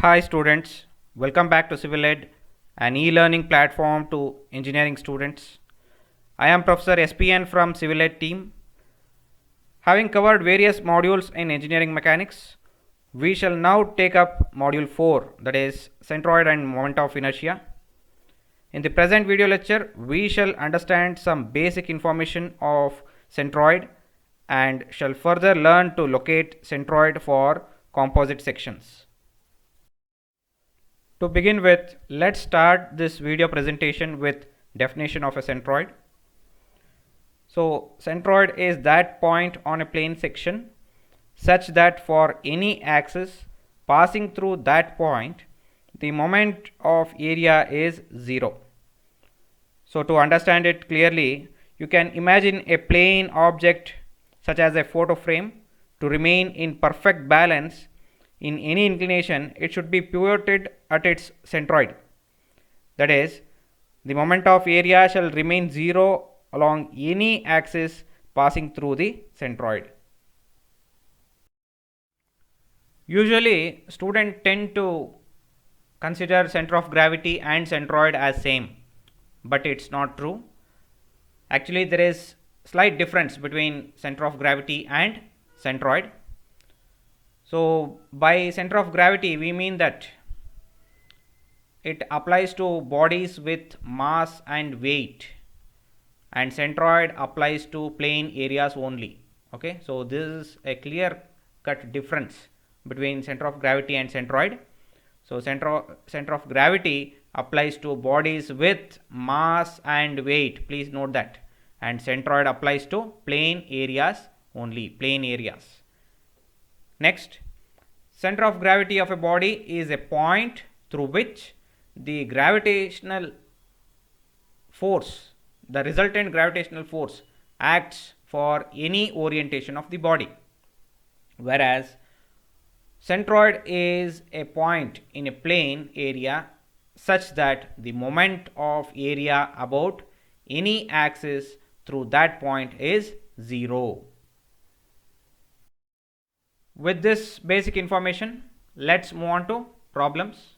Hi students, welcome back to Civil Ed, an e-learning platform to engineering students. I am Professor SPN from Civil Ed team. Having covered various modules in engineering mechanics, we shall now take up module 4, that is centroid and moment of inertia. In the present video lecture, we shall understand some basic information of centroid and shall further learn to locate centroid for composite sections. To begin with, let's start this video presentation with definition of a centroid. So, centroid is that point on a plane section such that for any axis passing through that point, the moment of area is 0. So, to understand it clearly, you can imagine a plane object such as a photo frame to remain in perfect balance. In any inclination, it should be pivoted at its centroid. That is, the moment of area shall remain 0 along any axis passing through the centroid. Usually, students tend to consider center of gravity and centroid as same, but it's not true. Actually, there is slight difference between center of gravity and centroid. So, by center of gravity, we mean that it applies to bodies with mass and weight, and centroid applies to plane areas only. Okay, so this is a clear cut difference between center of gravity and centroid. So, center of gravity applies to bodies with mass and weight, please note that, and centroid applies to plane areas only, plane areas. Next, center of gravity of a body is a point through which the gravitational force, the resultant gravitational force, acts for any orientation of the body, whereas centroid is a point in a plane area such that the moment of area about any axis through that point is 0. With this basic information, let's move on to problems.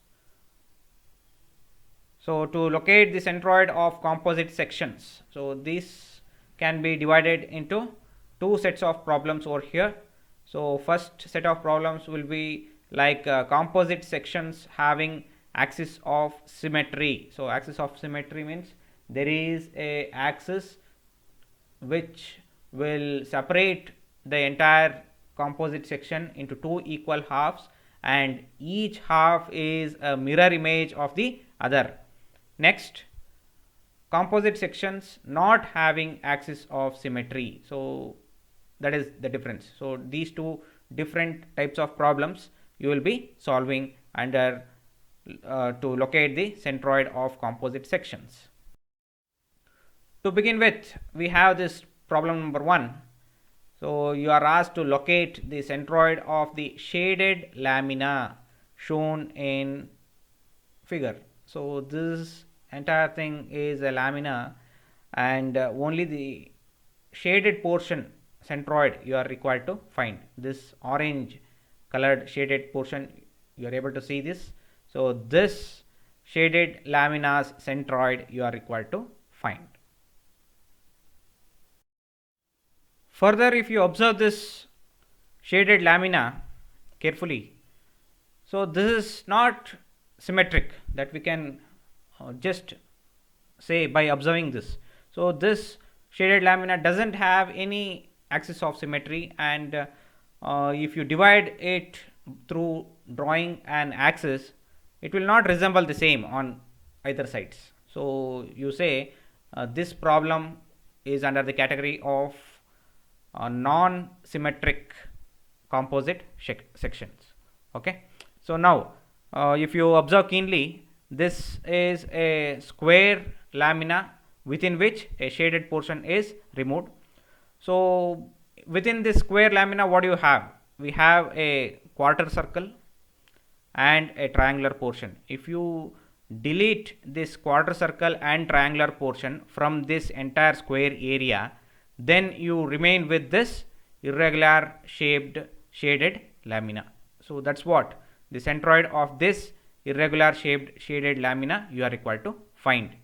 So, to locate the centroid of composite sections, so this can be divided into two sets of problems over here. So, first set of problems will be like composite sections having axis of symmetry. So, axis of symmetry means there is a axis which will separate the entire composite section into two equal halves, and each half is a mirror image of the other. Next, composite sections not having axis of symmetry. So, that is the difference. So, these two different types of problems you will be solving under to locate the centroid of composite sections. To begin with, we have this problem number 1. So, you are asked to locate the centroid of the shaded lamina shown in figure. So, this entire thing is a lamina, and only the shaded portion centroid you are required to find. This orange colored shaded portion, you are able to see this. So, this shaded lamina's centroid you are required to find. Further, if you observe this shaded lamina carefully, so this is not symmetric, that we can just say by observing this. So, this shaded lamina doesn't have any axis of symmetry, and if you divide it through drawing an axis, it will not resemble the same on either sides. So, you say this problem is under the category of non-symmetric composite sections. Okay. So, now if you observe keenly, this is a square lamina within which a shaded portion is removed. So, within this square lamina, what do you have? We have a quarter circle and a triangular portion. If you delete this quarter circle and triangular portion from this entire square area, then you remain with this irregular shaped shaded lamina. So, that is what the centroid of this irregular shaped shaded lamina you are required to find.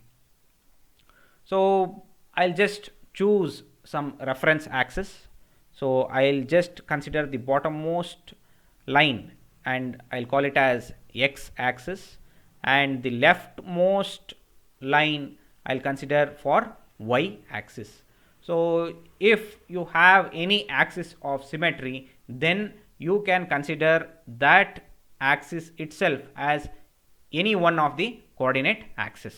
So I'll just choose some reference axis. So I'll just consider the bottommost line and I'll call it as x axis, and the leftmost line I'll consider for y axis. So if you have any axis of symmetry, then you can consider that axis itself as any one of the coordinate axis.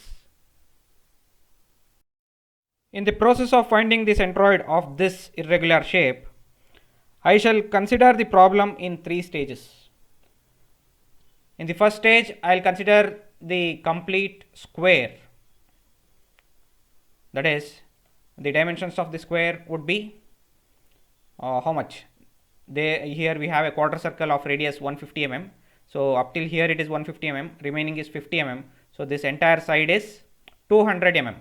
In the process of finding the centroid of this irregular shape, I shall consider the problem in 3 stages. In the first stage, I will consider the complete square. That is, the dimensions of the square would be how much? Here we have a quarter circle of radius 150 mm. So up till here it is 150 mm, remaining is 50 mm. So this entire side is 200 mm.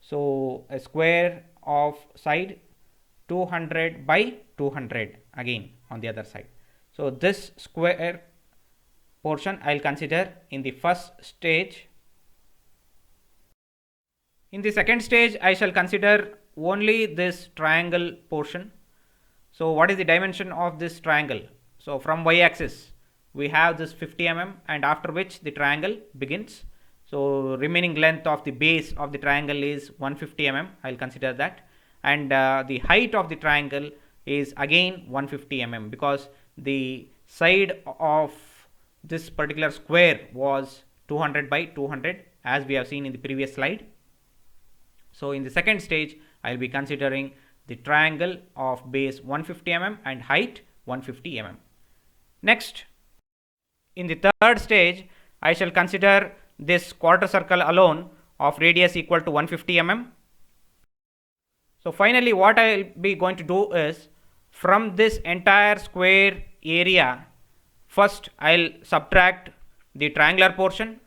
So a square of side 200 by 200 again on the other side. So this square portion I will consider in the first stage. In the second stage, I shall consider only this triangle portion. So what is the dimension of this triangle? So from y axis we have this 50 mm, and after which the triangle begins. So remaining length of the base of the triangle is 150 mm. I will consider that, and the height of the triangle is again 150 mm, because the side of this particular square was 200 by 200 as we have seen in the previous slide. So in the second stage, I will be considering the triangle of base 150 mm and height 150 mm. Next, in the third stage, I shall consider this quarter circle alone of radius equal to 150 mm. So finally, what I will be going to do is, from this entire square area, first I will subtract the triangular portion,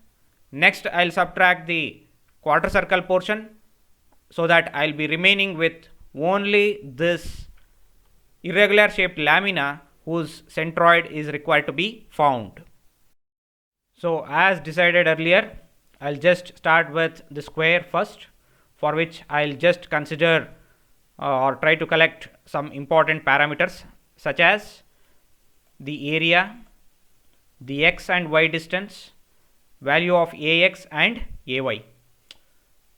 next I will subtract the quarter circle portion, so that I will be remaining with only this irregular shaped lamina whose centroid is required to be found. So as decided earlier, I will just start with the square first, for which I will just consider or try to collect some important parameters such as the area, the x and y distance, value of ax and ay.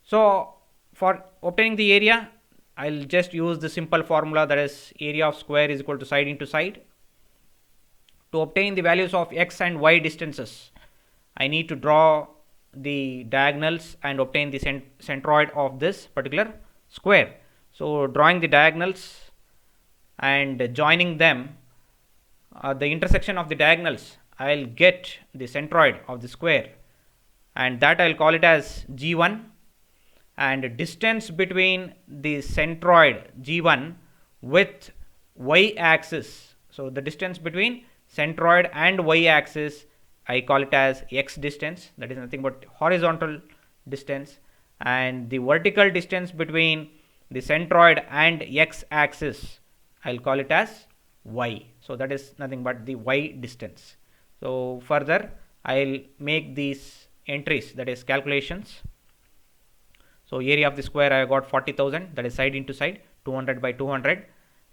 So for obtaining the area, I will just use the simple formula, that is area of square is equal to side into side. To obtain the values of x and y distances, I need to draw the diagonals and obtain the centroid of this particular square. So drawing the diagonals and joining them, the intersection of the diagonals, I will get the centroid of the square, and that I will call it as G1, and distance between the centroid G1 with y axis. So the distance between centroid and y axis, I call it as x distance, that is nothing but horizontal distance, and the vertical distance between the centroid and x axis, I will call it as y. So that is nothing but the y distance. So further I will make these entries, that is calculations. So area of the square I got 40,000, that is side into side, 200 by 200.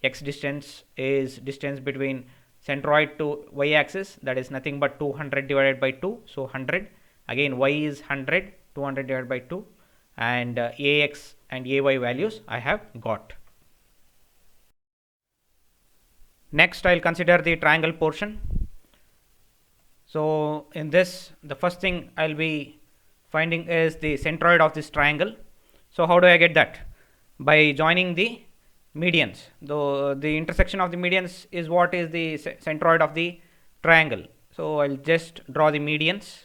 X distance is distance between centroid to y axis, that is nothing but 200 divided by 2, so 100. Again y is 100, 200 divided by 2, and ax and ay values I have got. Next I will consider the triangle portion. So in this, the first thing I will be finding is the centroid of this triangle. So how do I get that? By joining the medians. Though the intersection of the medians is what is the centroid of the triangle. So I'll just draw the medians,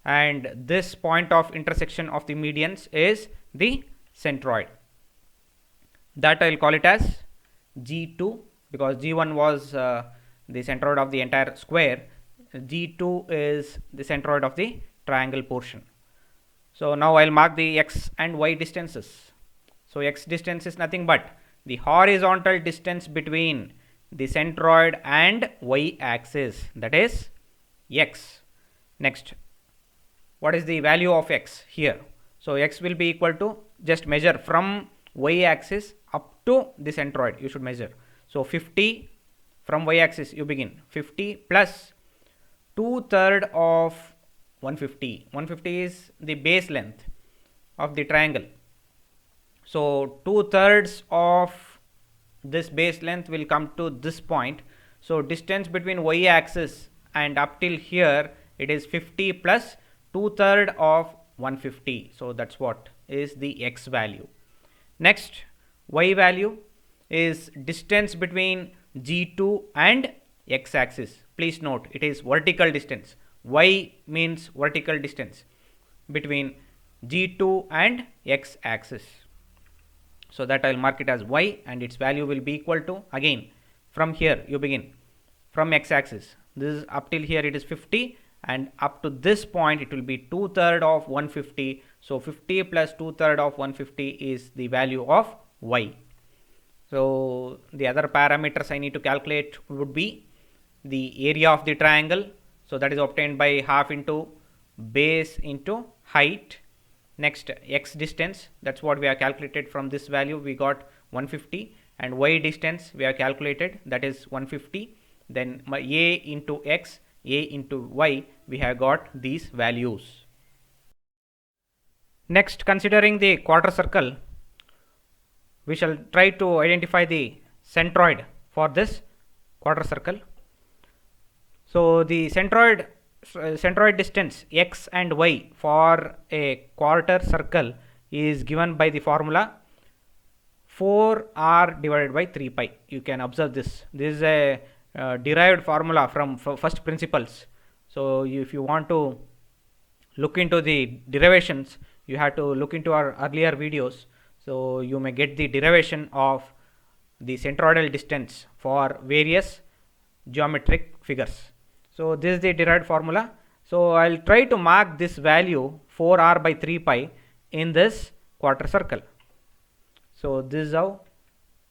and this point of intersection of the medians is the centroid. That I'll call it as G2, because G1 was the centroid of the entire square. G2 is the centroid of the triangle portion. So now I'll mark the x and y distances. So x distance is nothing but the horizontal distance between the centroid and y axis, that is x. Next, what is the value of x here? So x will be equal to, just measure from y axis up to the centroid, you should measure. So 50 from y axis, you begin 50 plus 2/3 of 150. 150 is the base length of the triangle. So 2/3 of this base length will come to this point. So distance between y axis and up till here, it is 50 plus 2/3 of 150. So that's what is the x value. Next, y value is distance between G2 and x axis. Please note, it is vertical distance. Y means vertical distance between G2 and x axis. So that I will mark it as y, and its value will be equal to, again from here you begin, from x axis, this is up till here it is 50, and up to this point it will be 2/3 of 150. So 50 plus 2/3 of 150 is the value of y. So the other parameters I need to calculate would be the area of the triangle. So that is obtained by half into base into height. Next, x distance, that's what we have calculated. From this value we got 150, and y distance we have calculated, that is 150. Then a into x, a into y, we have got these values. Next, considering the quarter circle, we shall try to identify the centroid for this quarter circle. So the centroid distance x and y for a quarter circle is given by the formula 4r divided by 3 pi. You can observe this. This is a derived formula from first principles. So if you want to look into the derivations, you have to look into our earlier videos. So you may get the derivation of the centroidal distance for various geometric figures. So this is the derived formula. So I'll try to mark this value 4r by 3 pi in this quarter circle. So this is how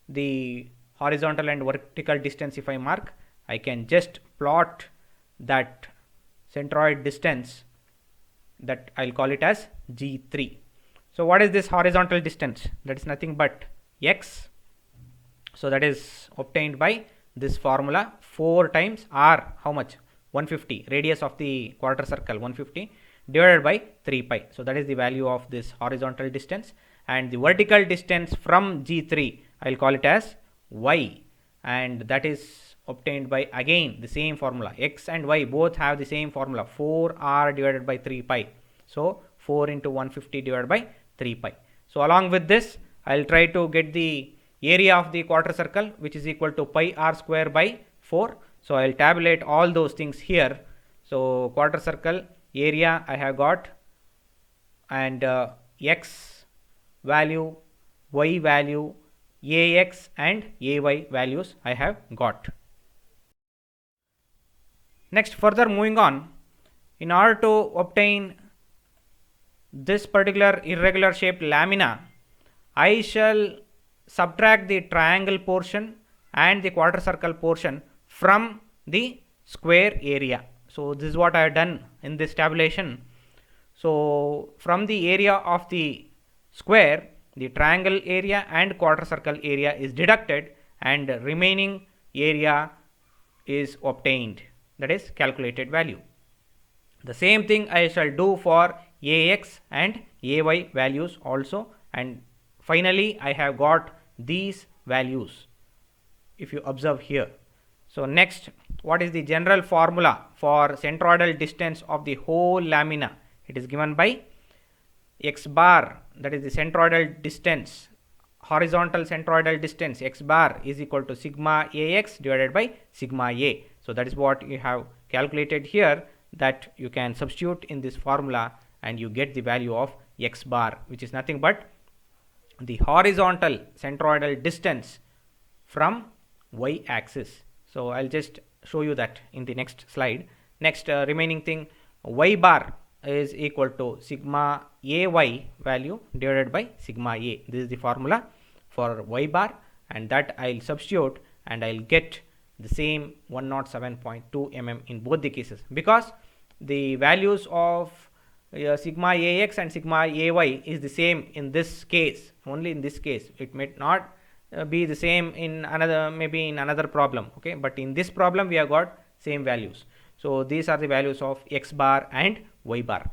the horizontal and vertical distance, if I mark, I can just plot that centroid distance, that I'll call it as G3. So what is this horizontal distance? That is nothing but x. So that is obtained by this formula, 4 times r, how much? 150, radius of the quarter circle 150, divided by 3 pi. So that is the value of this horizontal distance, and the vertical distance from G3, I'll call it as y, and that is obtained by, again, the same formula. X and y both have the same formula, 4r divided by 3 pi. So 4 into 150 divided by 3 pi. So along with this, I'll try to get the area of the quarter circle, which is equal to pi r square by 4. So I'll tabulate all those things here. So quarter circle area I have got, and x value, y value, ax and ay values I have got. Next, further moving on, in order to obtain this particular irregular shaped lamina, I shall subtract the triangle portion and the quarter circle portion from the square area. So this is what I have done in this tabulation. So from the area of the square, the triangle area and quarter circle area is deducted, and remaining area is obtained, that is calculated value. The same thing I shall do for ax and ay values also, and finally I have got these values, if you observe here. So next, what is the general formula for centroidal distance of the whole lamina? It is given by x bar, that is the centroidal distance, horizontal centroidal distance, x bar is equal to sigma ax divided by sigma a. So that is what you have calculated here, that you can substitute in this formula and you get the value of x bar, which is nothing but the horizontal centroidal distance from y axis. So I'll just show you that in the next slide. Next, remaining thing, y bar is equal to sigma ay value divided by sigma a. This is the formula for y bar, and that I'll substitute and I'll get the same 107.2 mm in both the cases, because the values of sigma AX and sigma AY is the same in this case, only in this case. It may not be the same in another, maybe in another problem, okay, but in this problem we have got same values. So these are the values of X bar and Y bar.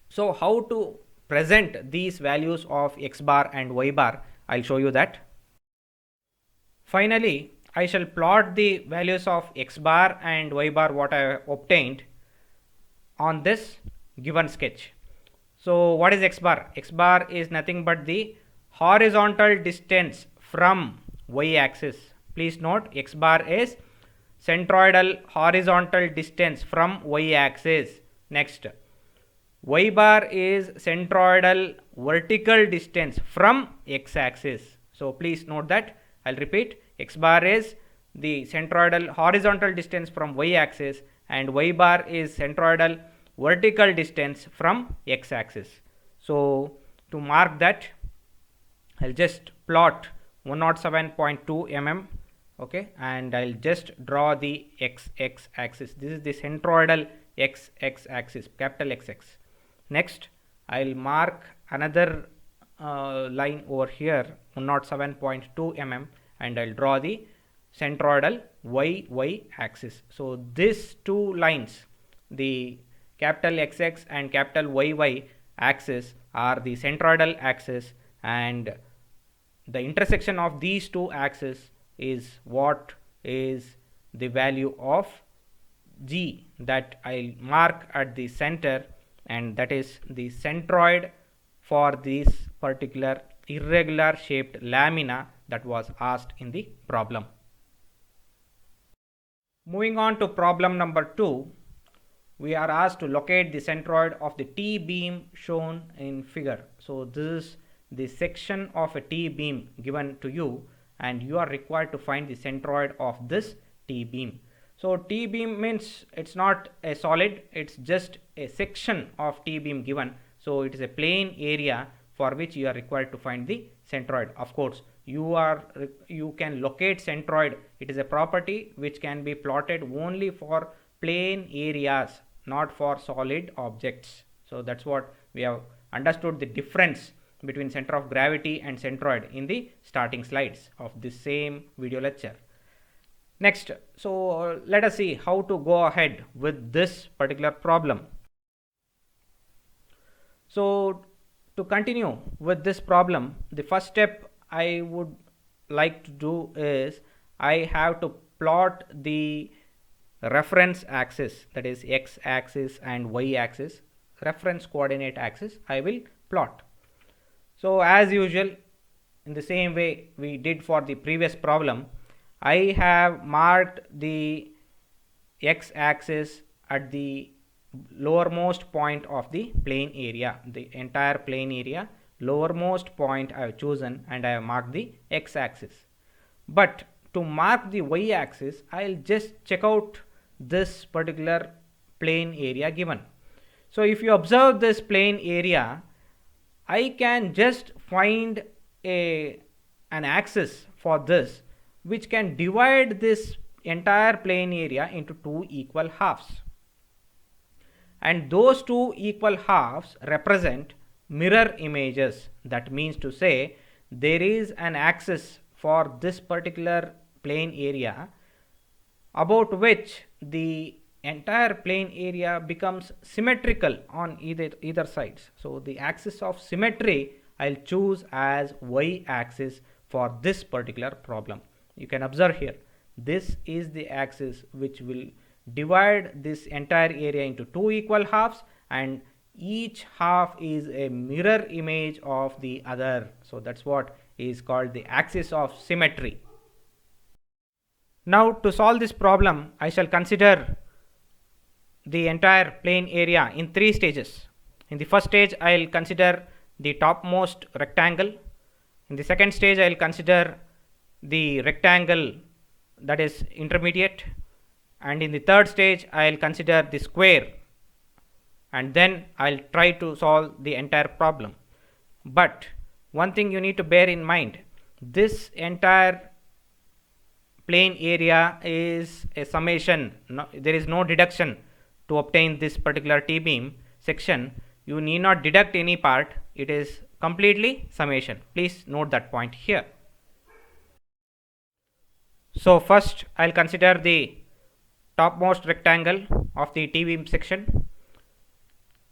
So how to present these values of X bar and Y bar, I'll show you that. Finally, I shall plot the values of X bar and Y bar what I have obtained on this given sketch. So what is X bar? X bar is nothing but the horizontal distance from Y axis. Please note, X bar is centroidal horizontal distance from Y axis. Next, Y bar is centroidal vertical distance from X axis. So please note that. I'll repeat, X bar is the centroidal horizontal distance from Y axis and Y bar is centroidal vertical distance from X axis. So to mark that, I'll just plot 107.2 mm, okay, and I'll just draw the XX axis. This is the centroidal XX axis, capital XX. Next, I'll mark another line over here, 107.2 mm, and I'll draw the centroidal YY axis. So these two lines, the capital XX and capital YY axis, are the centroidal axis, and the intersection of these two axes is what is the value of G that I'll mark at the center, and that is the centroid for this particular irregular shaped lamina that was asked in the problem. Moving on to problem number 2, we are asked to locate the centroid of the T-beam shown in figure. So this is the section of a T-beam given to you, and you are required to find the centroid of this T-beam. So T-beam means it's not a solid, it's just a section of T-beam given. So it is a plane area for which you are required to find the centroid. Of course, you can locate centroid. It is a property which can be plotted only for plane areas, not for solid objects. So that's what we have understood, the difference between center of gravity and centroid in the starting slides of this same video lecture. Next, so let us see how to go ahead with this particular problem. So to continue with this problem, the first step I would like to do is I have to plot the reference axis, that is X axis and Y axis, reference coordinate axis I will plot. So as usual, in the same way we did for the previous problem, I have marked the X axis at the lowermost point of the plane area, the entire plane area, lowermost point I have chosen, and I have marked the X axis. But to mark the Y axis, I'll just check out this particular plane area given. So if you observe this plane area, I can just find an axis for this which can divide this entire plane area into two equal halves, and those two equal halves represent mirror images. That means to say, there is an axis for this particular plane area about which the entire plane area becomes symmetrical on either sides. So the axis of symmetry I'll choose as Y axis for this particular problem. You can observe here, this is the axis which will divide this entire area into two equal halves, and each half is a mirror image of the other. So that's what is called the axis of symmetry. Now to solve this problem, I shall consider the entire plane area in three stages. In the first stage, I will consider the topmost rectangle. In the second stage, I will consider the rectangle that is intermediate, and in the third stage I will consider the square, and then I will try to solve the entire problem. But one thing you need to bear in mind, this entire plane area is a summation. No, there is no deduction to obtain this particular T-beam section. You need not deduct any part. It is completely summation. Please note that point here. So first I'll consider the topmost rectangle of the T-beam section.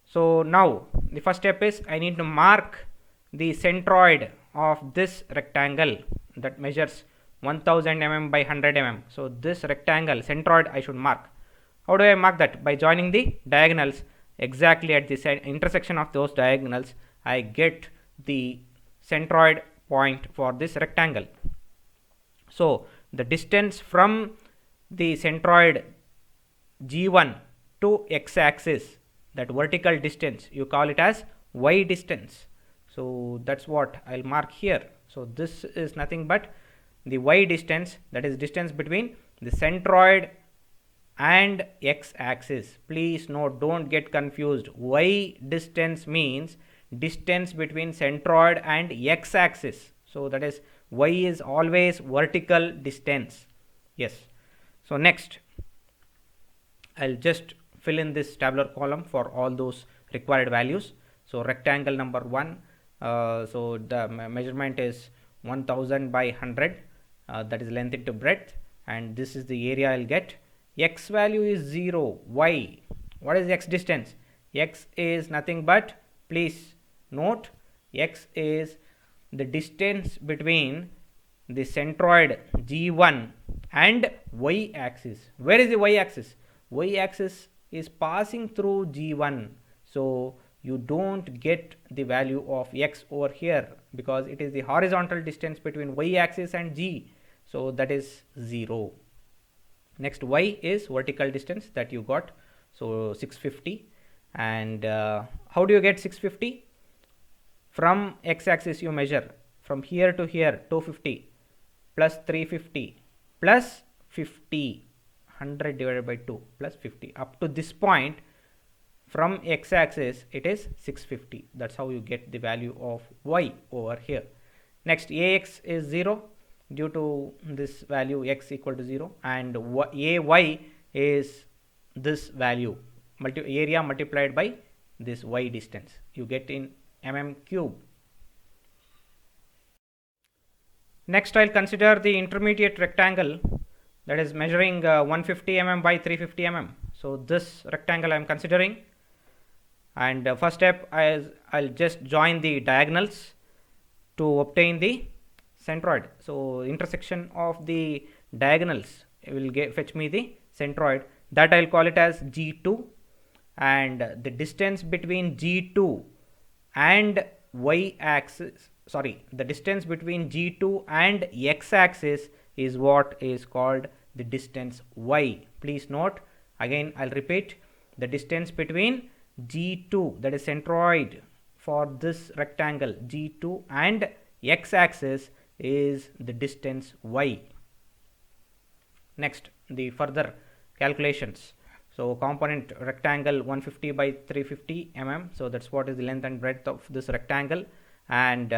So now the first step is I need to mark the centroid of this rectangle that measures 1000 mm by 100 mm. So this rectangle centroid I should mark. How do I mark that? By joining the diagonals exactly at the intersection of those diagonals. I get the centroid point for this rectangle. So the distance from the centroid G1 to x-axis, that vertical distance, you call it as y distance. So that's what I'll mark here. So this is nothing but the y distance, that is distance between the centroid and x-axis. Please note, don't get confused. Y distance means distance between centroid and x-axis. So that is, y is always vertical distance. Yes. So next I'll just fill in this tabular column for all those required values. So rectangle number 1, so the measurement is 1000 by 100, that is length into breadth, and this is the area I'll get. X value is 0. Y, what is x distance? X is nothing but, please note, x is the distance between the centroid G1 and y axis. Where is the y axis? Y axis is passing through G1, so you don't get the value of x over here because it is the horizontal distance between y axis and G, so that is 0. Next, y is vertical distance that you got, so 650. And how do you get 650? From x-axis you measure from here to here 250 plus 350 plus 50, 100 divided by 2 plus 50, up to this point from x-axis it is 650. That's how you get the value of y over here. Next, ax is 0 due to this value x equal to 0, and ay is this value, area multiplied by this y distance, you get in mm cube. Next, I'll consider the intermediate rectangle that is measuring 150 mm by 350 mm. So this rectangle I am considering, and first step I'll just join the diagonals to obtain the centroid. So intersection of the diagonals will fetch me the centroid, that I'll call it as G2, and the distance between G2 and y axis, sorry, the distance between G2 and x axis is what is called the distance y. Please note, again I'll repeat, the distance between G2, that is centroid for this rectangle G2, and x axis is the distance y. Next, the further calculations. So component rectangle 150 by 350 mm, so that's what is the length and breadth of this rectangle, and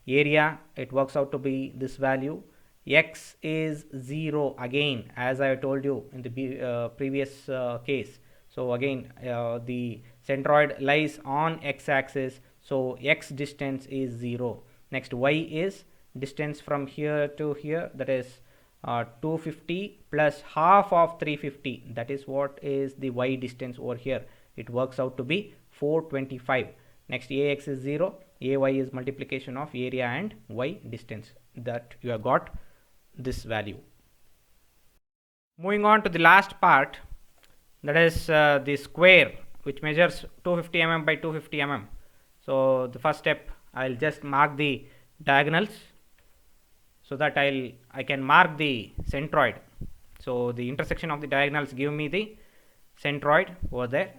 area, it works out to be this value. X is 0 again, as I told you in the previous case. So again the centroid lies on x axis, so x distance is 0. Next, y is distance from here to here, that is 250 plus half of 350, that is what is the y distance over here. It works out to be 425. Next, ax is 0, ay is multiplication of area and y distance, that you have got this value. Moving on to the last part, that is the square, which measures 250 mm by 250 mm. So the first step, I'll just mark the diagonals so that I can mark the centroid. So the intersection of the diagonals give me the centroid over there,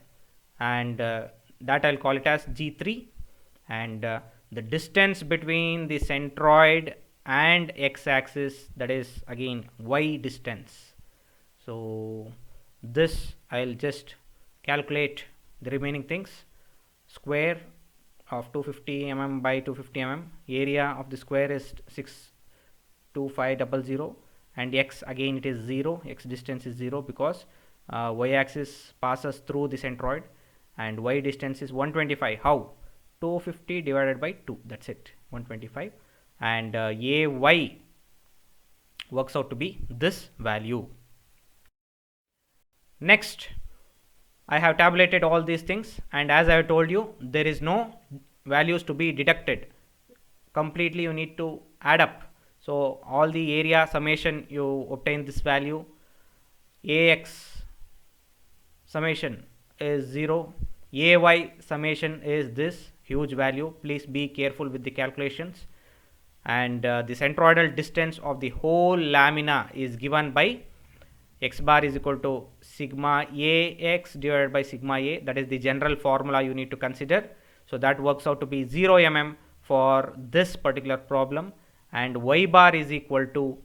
and that I'll call it as G3, and the distance between the centroid and x-axis, that is again y distance. So this I'll just calculate the remaining things. Square of 250 mm by 250 mm, area of the square is 62500, and x again it is 0, x distance is 0 because y axis passes through the centroid, and y distance is 125. How? 250 divided by 2, that's it, 125, and ay works out to be this value. Next, I have tabulated all these things, and as I have told you, there is no values to be deducted. Completely you need to add up. So all the area summation, you obtain this value. Ax summation is 0. Ay summation is this huge value. Please be careful with the calculations. And the centroidal distance of the whole lamina is given by x bar is equal to sigma ax divided by sigma a. That is the general formula you need to consider. So that works out to be 0 mm for this particular problem, and y bar is equal to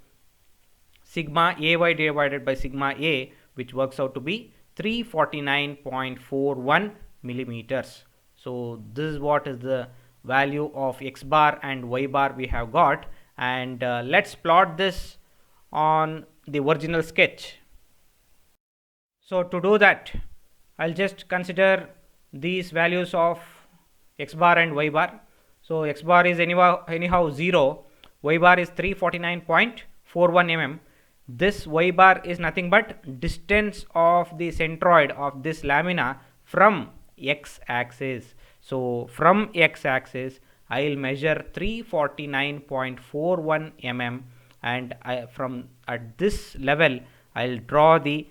sigma ay divided by sigma a, which works out to be 349.41 millimeters. So this is what is the value of x bar and y bar we have got, and let's plot this on the original sketch. So to do that, I'll just consider these values of x bar and y bar. So x bar is anyhow 0, y bar is 349.41 mm. This y bar is nothing but distance of the centroid of this lamina from x axis. So from x axis I will measure 349.41 mm, and from at this level I will draw the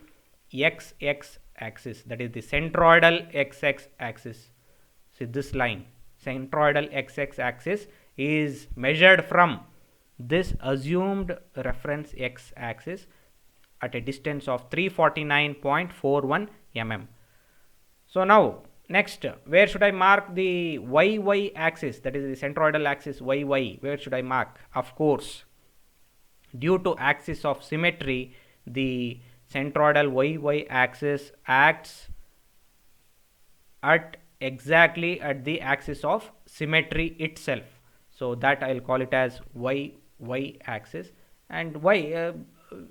xx axis, that is the centroidal xx axis. See this line, centroidal xx axis is measured from this assumed reference x axis at a distance of 349.41 mm. So now next, where should I mark the y axis, that is the centroidal axis y? Where should I mark? Of course, due to axis of symmetry, the centroidal y axis acts at exactly at the axis of symmetry itself. So that I will call it as y axis, and y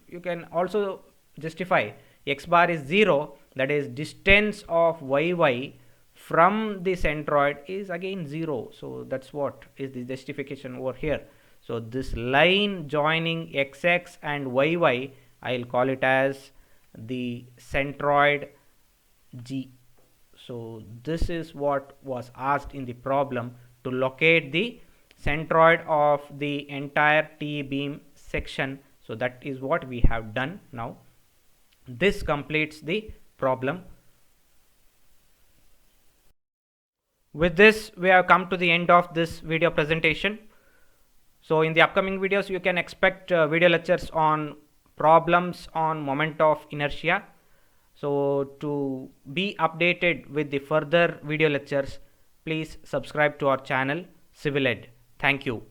you can also justify x bar is 0, that is distance of y from the centroid is again 0. So that's what is the justification over here. So this line joining xx and y I will call it as the centroid G. So this is what was asked in the problem, to locate the centroid of the entire T-beam section. So that is what we have done now. This completes the problem. With this, we have come to the end of this video presentation. So in the upcoming videos, you can expect video lectures on problems on moment of inertia. So to be updated with the further video lectures, please subscribe to our channel CivilEd. Thank you.